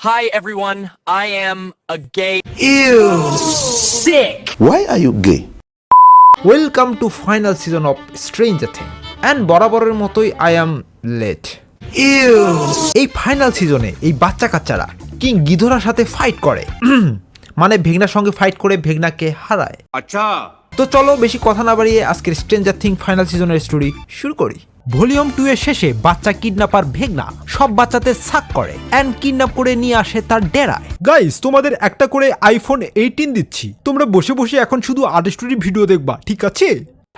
Hi everyone, I am a gay. Ew! Sick! Why are you gay? Welcome to final season of stranger thing and বরাবরের মতোই I am late. Ew! এই final সিজনে এই বাচ্চা কাচ্চারা king গিধরার সাথে fight করে মানে ভেগনার সঙ্গে ফাইট করে ভেগনাকে হারায়। আচ্ছা, তো চলো বেশি কথা না বাড়িয়ে আজকের স্ট্রেঞ্জার থিং ফাইনাল সিজনের স্টোরি শুরু করি। ভলিউম 2 এর শেষে বাচ্চা কিডন্যাপার ভেগনা সব বাচ্চাদের সাক করে এন্ড কিডন্যাপ করে নিয়ে আসে তার ডেরায়। গাইস, তোমাদের একটা করে আইফোন 18 দিচ্ছি, তোমরা বসে বসে এখন শুধু আর্ট স্টোরি ভিডিও দেখবা, ঠিক আছে?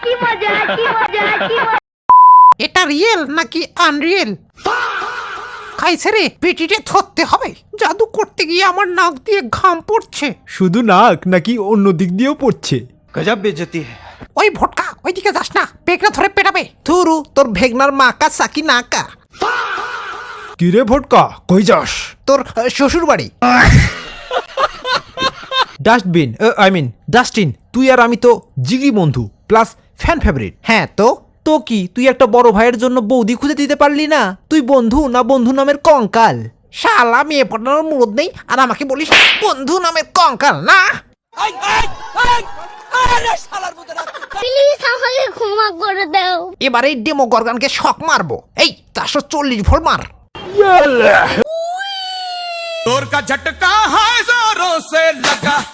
কি মজা কি মজা কি মজা। এটা রিয়েল নাকি আনরিয়েল? খাইছে রে, পেটিতে ধরতে হবে। জাদু করতে গিয়ে আমার নাক দিয়ে ঘাম পড়ছে। শুধু নাক নাকি অন্য দিক দিয়েও পড়ছে? গজব বেজতি है। ওই ভটকা, ওইদিকে যাস না, পেকনা ধরে পেটাবে। থুরু, তোর ভেগনার মা কা সাকি নাকা। কিরে ভটকা, কই যাস? তোর শ্বশুর বাড়ি। ডাস্টবিন আই মিন ডাস্টিন, তুই আর আমি তো জিগি বন্ধু প্লাস ফ্যান ফেভারিট। হ্যাঁ তো তো কি তুই একটা বড় ভাইয়ের জন্য বৌদি খুঁজে দিতে পারলি না? তুই বন্ধু না বন্ধু নামের কঙ্কাল? শালা মেয়ে পটানোর মুরদ নেই আর আমাকে বলিস বন্ধু নামের কঙ্কাল না। প্লিজ আমাকে ক্ষমা করে দাও। এবারে ডেমো গর্গানকে শক মারবো। এই 440 ভোল্ট মার।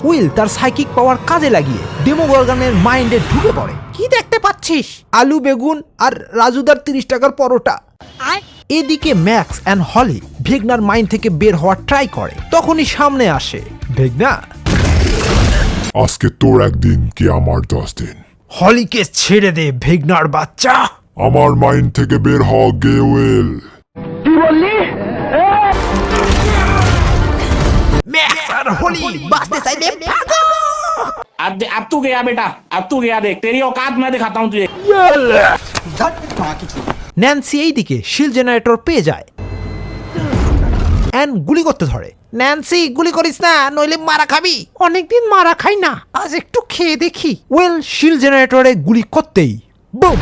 উইল তার সাইকিক পাওয়ার কাজে লাগিয়ে ডেমোগর্গানের মাইন্ডে ঢুকে পড়ে। কি দেখতে পাচ্ছিস? আলু বেগুন আর রাজুদার 30 টাকার পরোটা। এদিকে ম্যাক্স অ্যান্ড হলি ভেগনার মাইন্ড থেকে বের হওয়ার ট্রাই করে, তখনই সামনে আসে ভেগনা। আজকে তোর একদিন কি আমার 10 দিন। হলিকে ছেড়ে দে ভেগনার বাচ্চা। আমার মাইন্ড থেকে বের হ গেওয়েল। ম্যাক্স আর হলি বাঁচতে চাইলে ভাগো। अब तू गया बेटा, अब तू गया, देख तेरी औकात मैं दिखाता हूँ तुझे। ন্যান্সি এইদিকে শিল জেনারেটর পেয়ে যায় অ্যান্ড গুলি করতে ধরে। ন্যান্সি, গুলি করিস না, নইলে মারা খাবি। অনেকদিন মারা খাই না, আজ একটু খেয়ে দেখি। ওয়েল শিল জেনারেটরে গুলি করতেই বুম!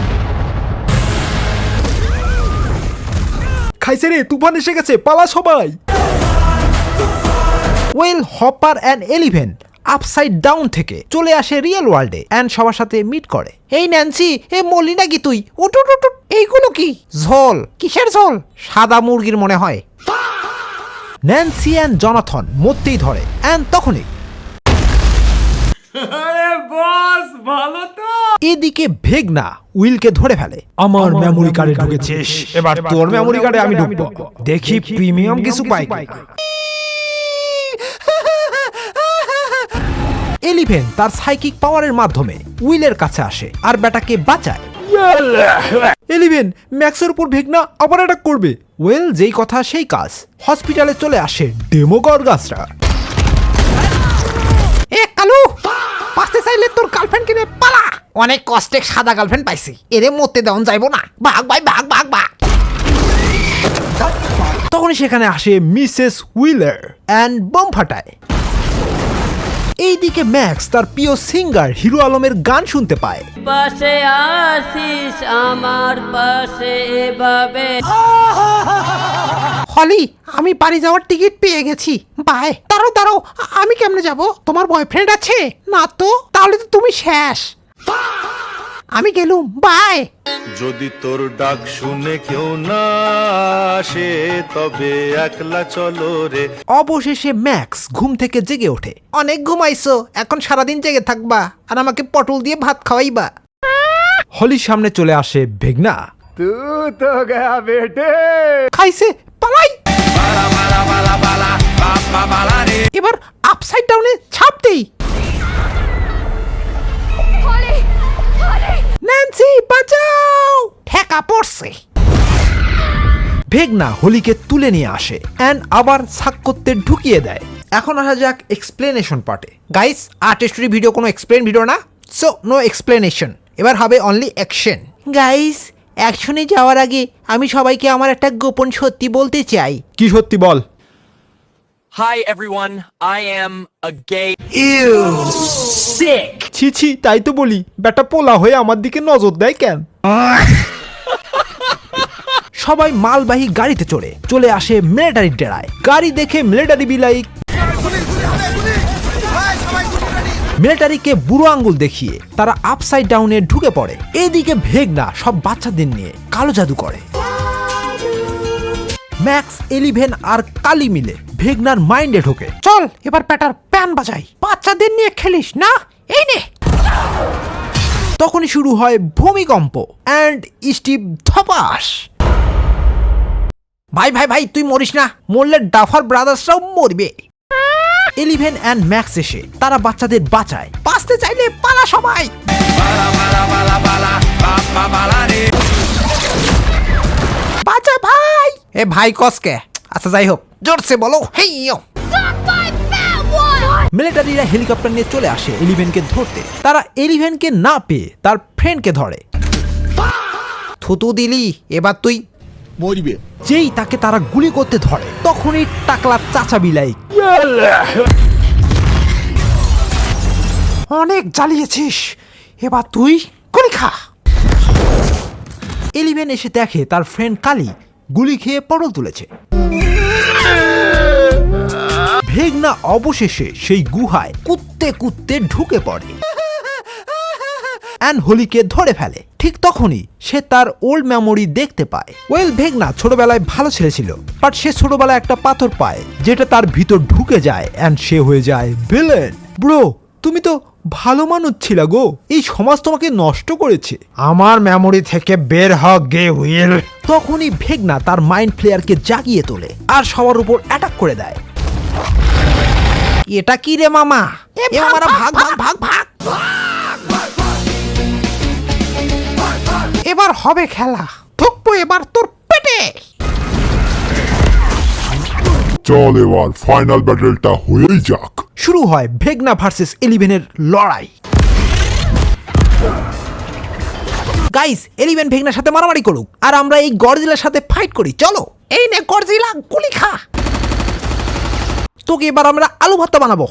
খাইছে রে, তুফান এসে গেছে, পালা সবাই। Well hopper and eleven upside down থেকে চলে আসে রিয়েল ওয়ার্ল্ডে অ্যান্ড সবার সাথে মিট করে। এই ন্যান্সি, এ মরলি নাকি তুই? উঠ উঠ উঠ উঠ। এইগুলো কি ঝোল? কিসের ঝোল? সাদা মুরগির মনে হয়। ন্যান্সি অ্যান্ড জনাথন মরতেই ধরে অ্যান্ড তখনই এদিকে ভেগনা উইলকে ধরে ফেলে। আমার মেমোরি কার্ডে ঢুকেছিস, এবার তোর মেমোরি কার্ডে আমি ঢুকবো, দেখি প্রিমিয়াম কিছু পাই কিনা। এলিভেন তার সাইকিক পাওয়ারের মাধ্যমে উইলের কাছে আসে আর ব্যাটাকে বাঁচায়। এলিভেন ম্যাক্সের উপর ভেগনা আবার অ্যাটাক করবে। ওয়েল যেই কথা সেই কাজ, হসপিটালে চলে আসে ডেমোগর্গাসরা। এ কালু, বাঁচতে চাইলে তোর গার্লফ্রেন্ড কিনে পালা। অনেক কষ্টে সাদা গার্লফ্রেন্ড পাইছি, এরে মরতে দেওয়া যাইব না। ভাগ ভাই ভাগ ভাগ ভাগ। তখনই সেখানে আসে মিসেস উইলার অ্যান্ড বোম ফাটায়। এইদিকে ম্যাক্স তার প্রিয় সিঙ্গার হিরো আলমের গান শুনতে পায়। পাশে আসিস আমার পাশে এভাবে। হলি, আমি বাড়ি যাওয়ার টিকিট পেয়ে গেছি, বাই। দাঁড়াও দাঁড়াও, আমি কেমনে যাব? তোমার বয়ফ্রেন্ড আছে না তো? তাহলে তো তুমি শেষ। আমি গেলুম, বাই। যদি তোর ডাক শুনে কেউ না আসে তবে একলা চলো রে। অবশেষে ম্যাক্স ঘুম থেকে জেগে ওঠে। অনেক ঘুমাইছো, এখন সারাদিন জেগে থাকবা আর আমাকে পটল দিয়ে ভাত খাওয়াইবা। হলির সামনে চলে আসে ভেগনা। খাইছে, পালাই। এবার আপসাইড ডাউনে ছাপ দেই। ন্যান্সি বাঁচাও, ঠেকা পড়ছে। ভেগনা হলিকে তুলে নিয়ে আসে অ্যান্ড আবার সাক করতে ঢুকিয়ে দেয়। এখন আসা যাক এক্সপ্লেনেশন পার্টে। গাইস, আর্ট স্টোরি ভিডিও কোনো এক্সপ্লেন ভিডিও না, সো নো এক্সপ্লেনেশন। এবার হবে অনলি অ্যাকশন। গাইস, অ্যাকশনে যাওয়ার আগে আমি সবাইকে আমার একটা গোপন সত্যি বলতে চাই। কি সত্যি বল? Hi everyone, I am a gay. Ew! Sick! ছি ছি, তাই তো বলি, ব্যাটা পোলা হয়ে আমার দিকে নজর দেয় কেন? সবাই মালবাহী গাড়িতে চলে আসে মিলিটারি ডেরায়। গাড়ি দেখে মিলিটারি বিলাইক মিলিটারিকে বুড়ো আঙ্গুল দেখিয়ে তারা আপসাইড ডাউনে ঢুকে পড়ে। এদিকে ভেগনা সব বাচ্চাদের নিয়ে কালো জাদু করে। ম্যাক্স, এলিভেন আর কালি মিলে ভেগনার মাইন্ডে ঢোকে। চল এবার প্যাটার প্যান বাজাই, বাচ্চাদের নিয়ে খেলিস না, এই নে। তখনই শুরু হয় ভূমিকম্প অ্যান্ড স্টিভ ধপাস। ভাই ভাই ভাই তুই মরিস না, মরলে ডাফার ব্রাদার্সরাও মরবে। এলিভেন অ্যান্ড ম্যাক্স এসে তারা বাচ্চাদের বাঁচায়। বাঁচতে চাইলে পালা সবাই। বাঁচা ভাই। এ ভাই কসকে, আচ্ছা যাই হোক, জোরসে বলো, হেই মিলিটারিরা হেলিকপ্টার নিয়ে চলে আসে এলিভেনকে ধরতে। তারা এলিভেনকে না পেয়ে তার ফ্রেন্ডকে ধরে। থুতু দিলি, এবার তুই মরবে। যেই তাকে তারা গুলি করতে ধরে তখনই টাকলা চাচা বিলাই, অনেক জ্বালিয়েছিস, এবার তুই গুলি খা। এলিভেন এসে দেখে তার ফ্রেন্ড কালি গুলি খেয়ে পটল তুলেছে। ভেগনা অবশেষে সেই গুহায় কুত্তে কুত্তে ঢুকে পড়ে অ্যান্ড হোলিকে ধরে ফেলে। ঠিক তখনই সে তার ওল্ড মেমোরি দেখতে পায়। ভেগনা ছোটবেলায় ভালো ছেলে ছিল, বাট সে ছোটবেলায় একটা পাথর পায় যেটা তার ভিতর ঢুকে যায় অ্যান্ড সে হয়ে যায় ভিলেন। ব্রো, তুমি তো ভালো মানুষ ছিলা গো, এই সমাজ তোমাকে নষ্ট করেছে। আমার মেমোরি থেকে বের হ গে উইল। তখনই ভেগনা তার মাইন্ড ফ্লেয়ারকে জাগিয়ে তোলে আর সবার উপর অ্যাটাক করে দেয়। এটা কি রে মামা? এ মামারা ভাগ ভাগ ভাগ ভাগ। এবার হবে খেলা, ঢুকবো এবার তোর পেটে। চল এবার ফাইনাল ব্যাটেলটা হয়েই যাক। শুরু হয় ভেগনা ভার্সেস এলিভেনের লড়াই। গাইস, এলিভেন ভেগনার সাথে মারামারি করুক আর আমরা এই গডজিলার সাথে ফাইট করি, চলো। এই নে গডজিলা, গুলি খা। তোকে এবার আমরা আলু ভর্তা বানাবো।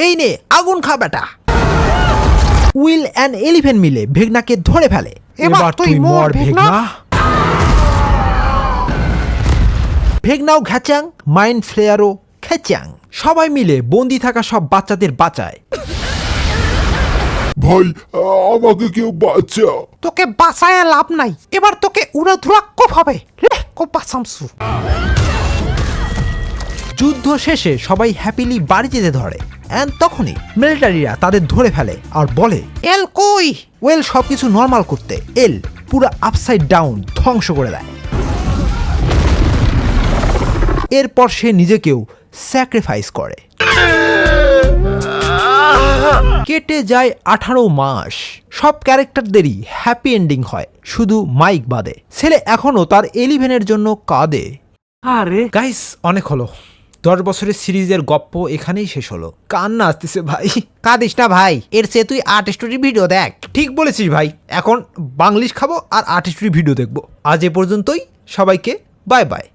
এই নে আগুন খা বেটা। উইল অ্যান্ড এলিভেন মিলে ভেগনাকে ধরে ফেলে। এবার তুই মর ভেগনা। ভেগনাও ঘ্যাচাং, মাইন্ড ফ্লেয়ারও খেচাং। সবাই মিলে বন্দি থাকা সব বাচ্চাদের বাঁচায়। ভাই, আমাকে কেউ বাঁচা। তোকে বাঁচায় লাভ নাই, এবার তোকে উড়াধুরা কোপ হবে। লে কোপ বাঁচামসু। যুদ্ধ শেষে সবাই হ্যাপিলি বাড়ি যেতে ধরে অ্যান্ড তখনই মিলিটারিরা তাদের ধরে ফেলে আর বলে, এল কই? ওয়েল সবকিছু নর্মাল করতে এল পুরো আপসাইড ডাউন ধ্বংস করে দেয়। এরপর সে নিজেকেও স্যাক্রিফাইস করে। কেটে যায় 18 মাস। সব ক্যারেক্টারদেরই হ্যাপি এন্ডিং হয়, শুধু মাইক বাদে। ছেলে এখনো তার এলিভেনের জন্য কাঁদে। আরে গাইস, অনেক হলো। 10 বছরের সিরিজের গপ্প এখানেই শেষ হলো। কান্না আসতেছে ভাই। কাঁদিস না ভাই, এর চেয়ে তুই আর্ট স্টোরি ভিডিও দেখ। ঠিক বলেছিস ভাই, এখন বাংলিশ খাবো আর আর্ট স্টোরি ভিডিও দেখবো। আজ এ পর্যন্তই, সবাইকে বাই বাই।